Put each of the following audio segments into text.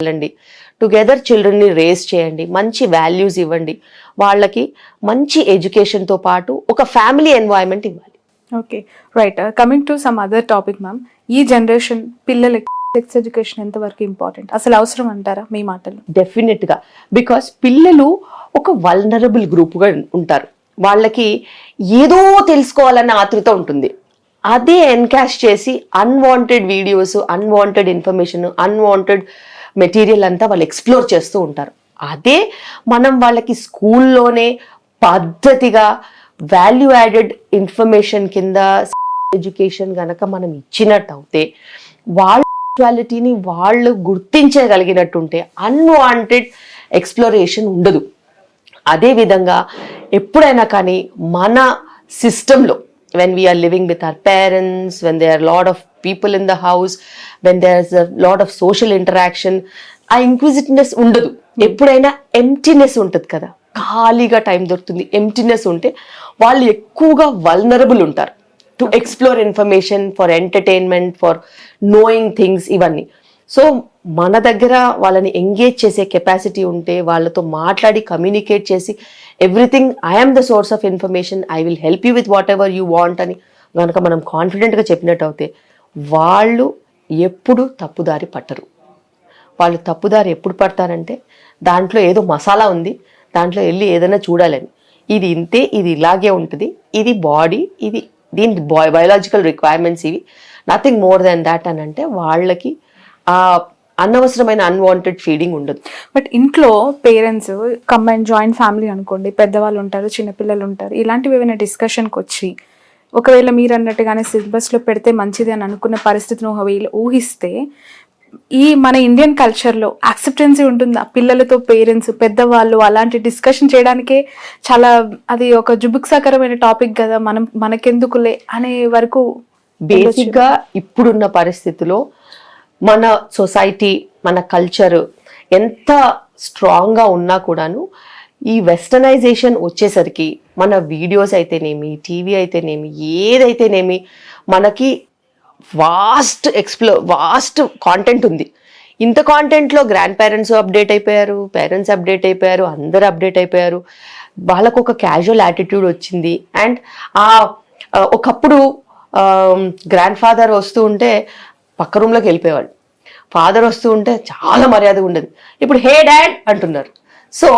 వెళ్ళండి, together చిల్డ్రన్ని race చేయండి, మంచి వాల్యూస్ ఇవ్వండి, వాళ్ళకి మంచి ఎడ్యుకేషన్తో పాటు ఒక ఫ్యామిలీ ఎన్వైరన్మెంట్ ఇవ్వాలి. Okay, right. Coming to some other topic ma'am, ఈ జనరేషన్ పిల్లలకి సెక్స్ ఎడ్యుకేషన్ ఎంతవరకు ఇంపార్టెంట్, అసలు అవసరం అంటారా మీ మాటలు? డెఫినెట్గా, బికాస్ పిల్లలు ఒక వల్నరబుల్ గ్రూప్గా ఉంటారు. వాళ్ళకి ఏదో తెలుసుకోవాలన్న ఆతృత ఉంటుంది. అదే ఎన్కాష్ చేసి unwanted videos, unwanted information, unwanted material అంతా వాళ్ళు ఎక్స్ప్లోర్ చేస్తూ ఉంటారు. అదే మనం వాళ్ళకి స్కూల్లోనే పద్ధతిగా వాల్యూ యాడెడ్ ఇన్ఫర్మేషన్ కింద ఎడ్యుకేషన్ కనుక మనం ఇచ్చినట్టు అయితే వాళ్ళ సెక్సువాలిటీని వాళ్ళు గుర్తించగలిగినట్టుంటే అన్వాంటెడ్ ఎక్స్ప్లోరేషన్ ఉండదు. అదేవిధంగా ఎప్పుడైనా కానీ మన సిస్టంలో when we are living with our parents, when there are a lot of people in the house, when there's a lot of social interaction, ఆ ఇంక్విజిటివ్నెస్ ఉండదు. ఎప్పుడైనా ఎంప్టీనెస్ ఉంటుంది కదా, ఖాళీగా టైం దొరుకుతుంది. ఎంప్టీనెస్ ఉంటే వాళ్ళు ఎక్కువగా వల్నరబుల్ ఉంటారు to explore information, for entertainment, for knowing things, ఇవన్నీ. సో మన దగ్గర వాళ్ళని ఎంగేజ్ చేసే కెపాసిటీ ఉంటే, వాళ్ళతో మాట్లాడి కమ్యూనికేట్ చేసి everything I'm the source of information, I will help you with what ever you want అని కనుక మనం కాన్ఫిడెంట్గా చెప్పినట్టు అయితే వాళ్ళు ఎప్పుడు తప్పుదారి పట్టరు. వాళ్ళు తప్పుదారి ఎప్పుడు పడతారంటే దాంట్లో ఏదో మసాలా ఉంది, దాంట్లో వెళ్ళి ఏదైనా చూడాలని, ఇది ఇంతే, ఇది ఇలాగే ఉంటుంది, ఇది బాడీ, ఇది దీని బయోలాజికల్ రిక్వైర్మెంట్స్, ఇవి నథింగ్ మోర్ దెన్ దాట్ అని అంటే వాళ్ళకి ఆ అనవసరమైన అన్వాంటెడ్ ఫీడింగ్ ఉండదు. బట్ ఇంట్లో పేరెంట్స్ కంబైన్ జాయింట్ ఫ్యామిలీ అనుకోండి, పెద్దవాళ్ళు ఉంటారు, చిన్నపిల్లలు ఉంటారు, ఇలాంటివి ఏమైనా డిస్కషన్కి వచ్చి ఒకవేళ మీరు అన్నట్టుగానే సిలబస్లో పెడితే మంచిది అని అనుకున్న పరిస్థితిని ఊహిస్తే ఈ మన ఇండియన్ కల్చర్లో యాక్సెప్టెన్సీ ఉంటుందా? పిల్లలతో పేరెంట్స్, పెద్దవాళ్ళు అలాంటి డిస్కషన్ చేయడానికే చాలా అది ఒక జుబుక్సాకరమైన టాపిక్ కదా, మనకెందుకులే అనే వరకు. బేసిక్గా ఇప్పుడున్న పరిస్థితిలో మన సొసైటీ, మన కల్చర్ ఎంత స్ట్రాంగ్గా ఉన్నా కూడాను ఈ వెస్టర్నైజేషన్ వచ్చేసరికి మన వీడియోస్ అయితేనేమి, టీవీ అయితేనేమి, ఏదైతేనేమి మనకి వాస్ట్ కాంటెంట్ ఉంది. ఇంత కాంటెంట్లో గ్రాండ్ పేరెంట్స్ అప్డేట్ అయిపోయారు, పేరెంట్స్ అప్డేట్ అయిపోయారు, అందరు అప్డేట్ అయిపోయారు. వాళ్ళకు ఒక క్యాజువల్ యాటిట్యూడ్ వచ్చింది. అండ్ ఒకప్పుడు గ్రాండ్ ఫాదర్ వస్తూ ఉంటే పక్క రూమ్లోకి వెళ్ళిపోయేవాళ్ళు, ఫాదర్ వస్తూ ఉంటే చాలా మర్యాదగా ఉండేది. ఇప్పుడు హే డాడ్ అంటున్నారు. సో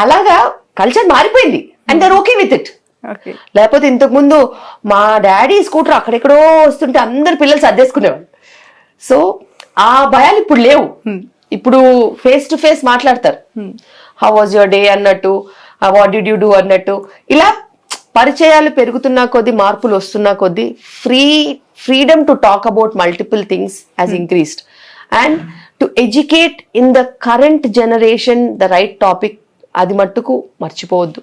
అలాగా కల్చర్ మారిపోయింది and they're okay with it. లేకపోతే ఇంతకుముందు మా డాడీ స్కూటర్ అక్కడెక్కడో వస్తుంటే అందరు పిల్లలు సర్దేసుకునేవాళ్ళు. సో ఆ భయాలు ఇప్పుడు లేవు. ఇప్పుడు ఫేస్ టు ఫేస్ మాట్లాడతారు. హౌ వాజ్ యువర్ డే అన్నట్టు, వాట్ డిడ్ యూ డూ అన్నట్టు. ఇలా పరిచయాలు పెరుగుతున్న కొద్దీ, మార్పులు వస్తున్న కొద్దీ freedom to talk about multiple things has increased, and to educate in the current generation the right topic, adi mattuku marchipovoddu.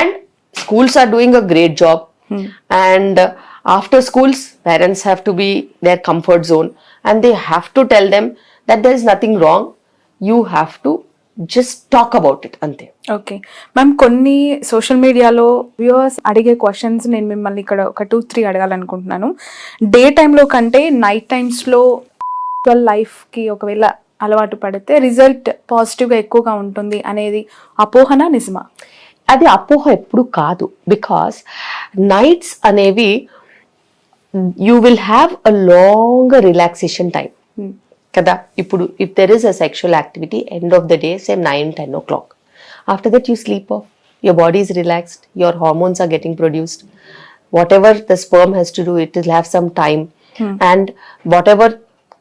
And schools are doing a great job. And after schools parents have to be their comfort zone and they have to tell them that there is nothing wrong, you have to just talk about it, అంతే. Okay ma'am, కొన్ని social మీడియాలో viewers అడిగే questions నేను మిమ్మల్ని ఇక్కడ ఒక 2-3 అడగాలనుకుంటున్నాను. Day టైంలో కంటే నైట్ టైమ్స్లో లైఫ్కి ఒకవేళ అలవాటు పడితే రిజల్ట్ పాజిటివ్గా ఎక్కువగా ఉంటుంది అనేది అపోహనా, నిజమా? అది అపోహ ఎప్పుడు కాదు. బికాస్ నైట్స్ అనేవి you will have a long relaxation time కదా. ఇప్పుడు if there is a sexual activity, end of the day same 9-10 o'clock, after that you sleep off, your body is relaxed, your hormones are getting produced, whatever the sperm has to do, it will have some time. And whatever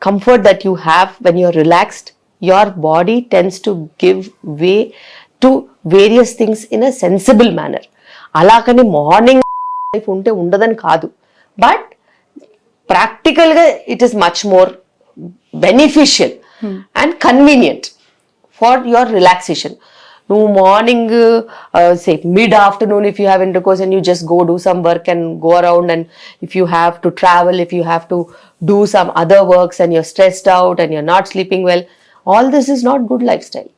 comfort that you have when you're relaxed, your body tends to give way to various things in a sensible manner. అలాగని morning life ఉంటే ఉండదని కాదు, but ప్రాక్టికల్గా it is much more beneficial and convenient for your relaxation. No morning, say mid-afternoon, if you have intercourse and you just go do some work and go around, and if you have to travel, if you have to do some other works and you're stressed out and you're not sleeping well, all this is not good lifestyle.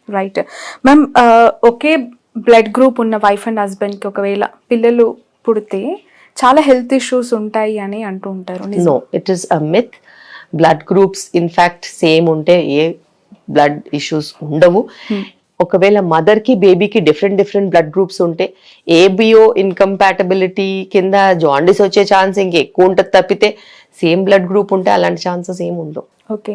Right. Ma'am, okay blood group ఉన్న wife and హస్బెండ్కి ఒకవేళ పిల్లలు పుడితే చాలా health issues ఉంటాయి అని అంటూ ఉంటారు. No, it is a myth. Blood groups in fact same ఉంటే బ్లడ్ ఇష్యూస్ ఉండవు. ఒకవేళ మదర్ కి బేబీకి డిఫరెంట్ బ్లడ్ గ్రూప్స్ ఉంటే ఏబిఓ ఇన్కంపాటబిలిటీ కింద జాండిస్ వచ్చే ఛాన్స్ ఇంకెక్కువ ఉంటుంది తప్పితే సేమ్ బ్లడ్ గ్రూప్ ఉంటే అలాంటి ఛాన్సెస్ ఏమి ఉండవు. ఓకే,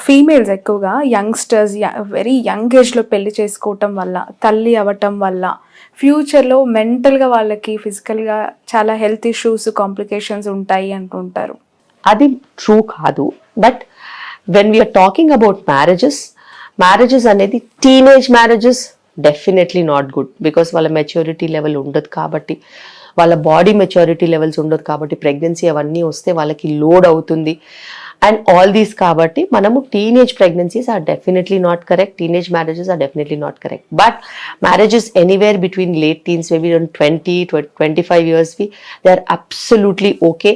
ఫీమేల్స్ ఎక్కువగా యంగ్స్టర్స్ వెరీ యంగ్ ఏజ్లో పెళ్లి చేసుకోవటం వల్ల, తల్లి అవ్వటం వల్ల ఫ్యూచర్లో మెంటల్గా వాళ్ళకి ఫిజికల్గా చాలా హెల్త్ ఇష్యూస్ కాంప్లికేషన్స్ ఉంటాయి అంటుంటారు. అది ట్రూ కాదు. But when we are talking about marriages అనేది teenage marriages definitely not good. Because వాళ్ళ మెచ్యూరిటీ లెవెల్ ఉండదు కాబట్టి, వాళ్ళ బాడీ మెచ్యూరిటీ లెవెల్స్ ఉండదు కాబట్టి, ప్రెగ్నెన్సీ అవన్నీ వస్తే వాళ్ళకి లోడ్ అవుతుంది అండ్ ఆల్ దీస్. కాబట్టి మనము teenage pregnancies are definitely not correct, teenage marriages are definitely not correct. But marriages anywhere between late teens, maybe 20-25 years, they are absolutely okay.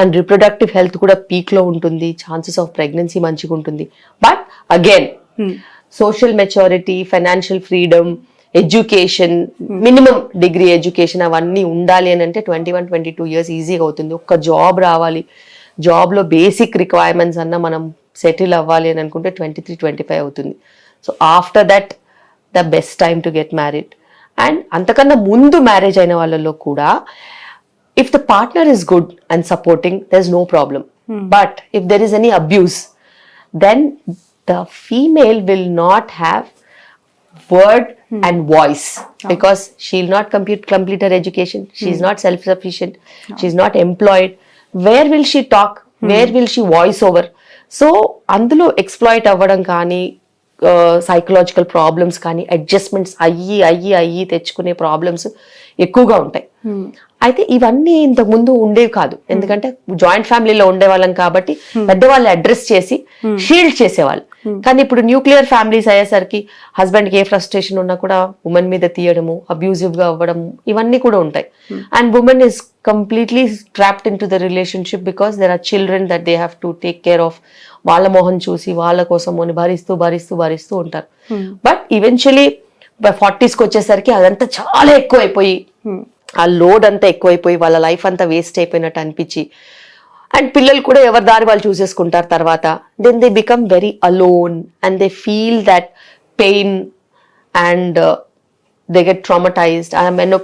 And reproductive health కూడా peak లో ఉంటుంది, chances of pregnancy మంచిగా ఉంటుంది. But again social maturity, financial freedom, education, minimum degree education అవన్నీ ఉండాలి అని అంటే 21-22 years ఈజీగా అవుతుంది. ఒక్క జాబ్ రావాలి, జాబ్ లో బేసిక్ రిక్వైర్మెంట్స్ అన్న మనం సెటిల్ అవ్వాలి అని అనుకుంటే 23-25 అవుతుంది. So after that the best time to get married. And అంతకన్నా ముందు మ్యారేజ్ అయిన వాళ్ళలో కూడా if the partner is good and supporting, there's no problem. But if there is any abuse, then the female will not have word and voice, because she'll not complete her education, she's not self-sufficient, she's not employed. Where will she talk? Where will she voice over? So అందులో exploit అవ్వడం కానీ, psychological problems కానీ, adjustments అయ్యి తెచ్చుకునే problems ఎక్కువగా ఉంటాయి. అయితే ఇవన్నీ ఇంతకు ముందు ఉండేవి కాదు, ఎందుకంటే జాయింట్ ఫ్యామిలీలో ఉండేవాళ్ళం కాబట్టి పెద్దవాళ్ళు అడ్రస్ చేసి షీల్డ్ చేసేవాళ్ళు. కానీ ఇప్పుడు న్యూక్లియర్ ఫ్యామిలీస్ అయ్యేసరికి హస్బెండ్ కి ఏ ఫ్రస్ట్రేషన్ ఉన్నా కూడా ఉమెన్ మీద తీయడము, అబ్యూజివ్ గా అవ్వడము, ఇవన్నీ కూడా ఉంటాయి. And women is completely trapped in to the relationship because there are children that they have to take care of. వాళ్ళ మొహం చూసి వాళ్ళ కోసం అని భరిస్తూ ఉంటారు. బట్ ఈవెన్చువలీ 40s వచ్చేసరికి అదంతా చాలా ఎక్కువైపోయి, ఆ లోడ్ అంతా ఎక్కువైపోయి వాళ్ళ లైఫ్ అంతా వేస్ట్ అయిపోయినట్టు అనిపించి, అండ్ పిల్లలు కూడా ఎవరి దారి వాళ్ళు చూసేసుకుంటారు తర్వాత. Then they become very alone and they feel that pain and they get traumatized.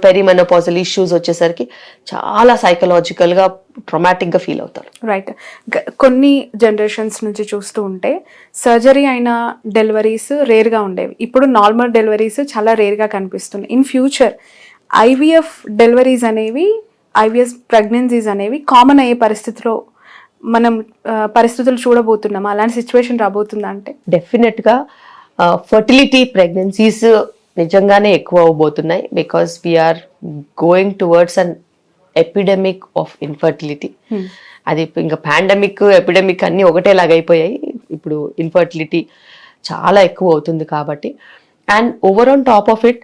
Perimenopausal issues వచ్చేసరికి చాలా సైకలాజికల్ గా ట్రామాటిక్ గా ఫీల్ అవుతారు. రైట్. కొన్ని జనరేషన్స్ నుంచి చూస్తూ ఉంటే సర్జరీ అయిన డెలివరీస్ రేర్ గా ఉండేవి, ఇప్పుడు నార్మల్ డెలివరీస్ చాలా రేర్ గా కనిపిస్తున్నాయి. ఇన్ ఫ్యూచర్ ఐవీఎఫ్ డెలివరీస్ అనేవి, ఐవీఎఫ్ ప్రెగ్నెన్సీస్ అనేవి కామన్ అయ్యే పరిస్థితులు చూడబోతున్నాం. అలాంటి సిచ్యువేషన్ రాబోతుందా అంటే? డెఫినెట్ గా ఫర్టిలిటీ ప్రెగ్నెన్సీస్ నిజంగానే ఎక్కువ అవబోతున్నాయి. Because we are going towards an epidemic of infertility. అది ఇంకా పాండమిక్, ఎపిడమిక్ అన్ని ఒకటేలాగా అయిపోయాయి. ఇప్పుడు ఇన్ఫర్టిలిటీ చాలా ఎక్కువ అవుతుంది కాబట్టి. And over on top of it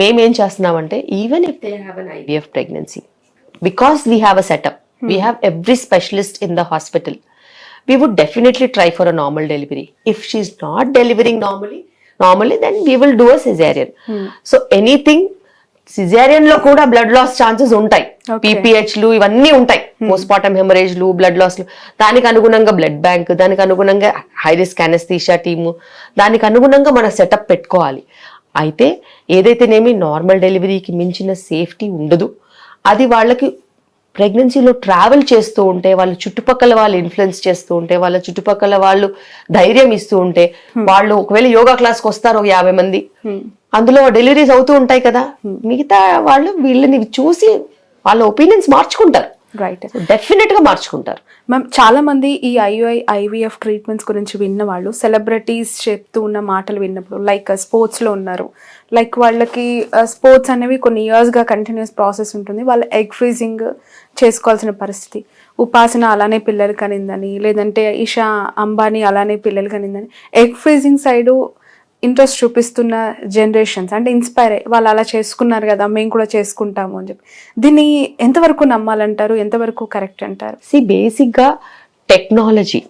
మేమేం చేస్తున్నామంటే, even if they have an IVF pregnancy, because we have a setup, we have every specialist in the hospital, we would definitely try for a normal delivery. If she's not delivering normally, then we will do a cesarean. So anything cesarean లో కూడా blood loss chances ఉంటాయి, పీపీహెచ్లు ఇవన్నీ ఉంటాయి, postmortem హెమరేజ్లు, blood లాస్లు. దానికి అనుగుణంగా blood bank, దానికి అనుగుణంగా high risk anaesthesia team, దానికి అనుగుణంగా మన సెటప్ పెట్టుకోవాలి. అయితే ఏదైతేనేమి నార్మల్ డెలివరీకి మించిన సేఫ్టీ ఉండదు. అది వాళ్ళకి ప్రెగ్నెన్సీలో ట్రావెల్ చేస్తూ ఉంటే, వాళ్ళ చుట్టుపక్కల వాళ్ళు ఇన్ఫ్లుయెన్స్ చేస్తూ ఉంటే, వాళ్ళ చుట్టుపక్కల వాళ్ళు ధైర్యం ఇస్తూ ఉంటే, వాళ్ళు ఒకవేళ యోగా క్లాస్కి వస్తారు 50 మంది, అందులో డెలివరీస్ అవుతూ ఉంటాయి కదా, మిగతా వాళ్ళు వీళ్ళని చూసి వాళ్ళ ఒపీనియన్స్ మార్చుకుంటారు. రైట్, డెఫినెట్ గా మార్చుకుంటారు. మ్యామ్, చాలా మంది ఈ ఐవీఎఫ్ ట్రీట్మెంట్స్ గురించి విన్న వాళ్ళు సెలబ్రిటీస్ చెప్తూ ఉన్న మాటలు విన్నప్పుడు, లైక్ స్పోర్ట్స్లో ఉన్నారు, లైక్ వాళ్ళకి స్పోర్ట్స్ అనేవి కొన్ని ఇయర్స్గా కంటిన్యూస్ ప్రాసెస్ ఉంటుంది, వాళ్ళు ఎగ్ ఫ్రీజింగ్ చేసుకోవాల్సిన పరిస్థితి. ఉపాసన అలానే పిల్లలు కనిందని, లేదంటే ఇషా అంబానీ అలానే పిల్లలు కనిందని, ఎగ్ ఫ్రీజింగ్ సైడు ఇంట్రెస్ట్ చూపిస్తున్న జనరేషన్స్ అంటే ఇన్స్పైర్ అయ్యి వాళ్ళు అలా చేసుకున్నారు కదా, మేము కూడా చేసుకుంటాము అని చెప్పి, దీన్ని ఎంతవరకు నమ్మాలంటారు, ఎంతవరకు కరెక్ట్ అంటారు? బేసిక్గా టెక్నాలజీ,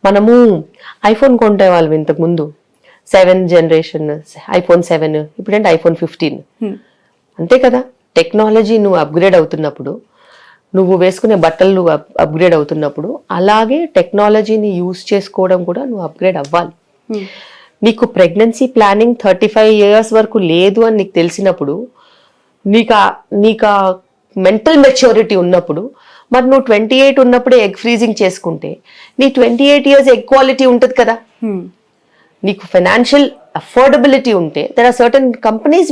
మనము ఐఫోన్ కొంటే వాళ్ళం ఇంతకు ముందు 7th జనరేషన్ iPhone 7, ఇప్పుడంటే iPhone 15, అంతే కదా. టెక్నాలజీ నువ్వు అప్గ్రేడ్ అవుతున్నప్పుడు నువ్వు వేసుకునే బట్టలు నువ్వు అప్గ్రేడ్ అవుతున్నప్పుడు అలాగే టెక్నాలజీని యూస్ చేసుకోవడం కూడా నువ్వు అప్గ్రేడ్ అవ్వాలి. నీకు ప్రెగ్నెన్సీ ప్లానింగ్ 35 years వరకు లేదు అని నీకు తెలిసినప్పుడు, నీకు మెంటల్ మెచ్యూరిటీ ఉన్నప్పుడు, మరి నువ్వు 28 ఉన్నప్పుడే ఎగ్ ఫ్రీజింగ్ చేసుకుంటే నీ 28 years ఎగ్ క్వాలిటీ ఉంటుంది కదా. నీకు ఫైనాన్షియల్ అఫోర్డబిలిటీ ఉంటే there are certain companies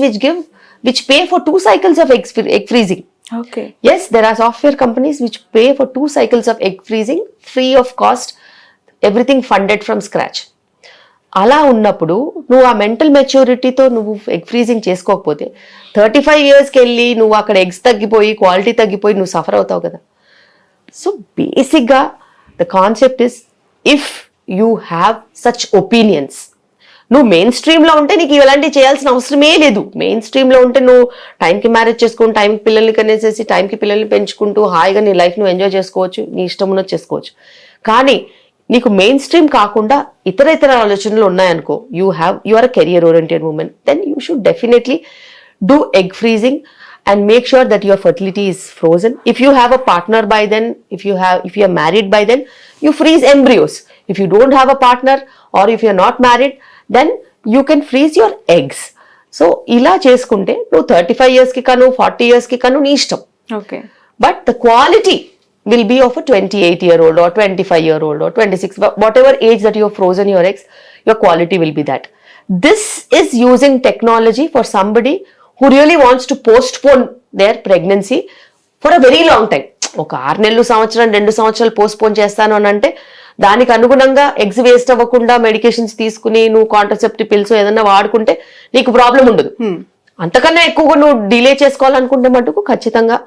which pay for 2 cycles of egg freezing. Okay. Yes, there are software companies which pay for 2 cycles of egg freezing free of cost, everything funded from scratch. అలా ఉన్నప్పుడు నువ్వు ఆ mental మెచ్యూరిటీతో నువ్వు egg freezing చేసుకోకపోతే 35 yearsకి వెళ్ళి నువ్వు అక్కడ eggs తగ్గిపోయి క్వాలిటీ తగ్గిపోయి నువ్వు సఫర్ అవుతావు కదా. సో బేసిక్గా the concept is, if you have such opinions, నువ్వు మెయిన్ స్ట్రీమ్లో ఉంటే నీకు ఇలాంటివి చేయాల్సిన అవసరమే లేదు. మెయిన్ స్ట్రీమ్లో ఉంటే నువ్వు టైంకి మ్యారేజ్ చేసుకుని టైంకి పిల్లల్ని కనేసేసి టైంకి పిల్లల్ని పెంచుకుంటూ హాయిగా నీ లైఫ్ నువ్వు ఎంజాయ్ చేసుకోవచ్చు, నీ ఇష్టం ఉన్నది చేసుకోవచ్చు. కానీ నీకు మెయిన్ స్ట్రీమ్ కాకుండా ఇతర ఆలోచనలు ఉన్నాయనుకో, you are a career oriented women, then you should definitely do egg freezing and make sure that your fertility is frozen. If you have a partner by then, if you are married by then, you freeze embryos. If you don't have a partner or if you are not married, then you can freeze your eggs. So ila cheskunte no 35 years ki kanu 40 years ki kanu nee ishtam. Okay. But the quality will be of a 28-year-old or 25-year-old or 26, whatever age that you have frozen your eggs, your quality will be that. This is using technology for somebody who really wants to postpone their pregnancy for a very long time. ఒక 6 నెలలు, సంవత్సరం, 2 సంవత్సరాలు postpone చేస్తాను అని అంటే దానికి అనుగుణంగా eggs waste అవ్వకుండా మెడికేషన్స్ తీసుకుని నువ్వు కాంట్రసెప్టివ్ పిల్స్ ఏదైనా వాడుకుంటే నీకు ప్రాబ్లం ఉండదు. అంతకన్నా ఎక్కువగా నువ్వు డిలే చేసుకోవాలనుకుంటే మటుకు ఖచ్చితంగా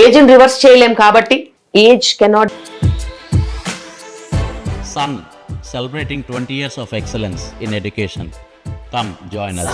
ఏజ్ని రివర్స్ చేయలేం. కాబట్టి age cannot. Sun, celebrating 20 years of excellence in education. Come join us.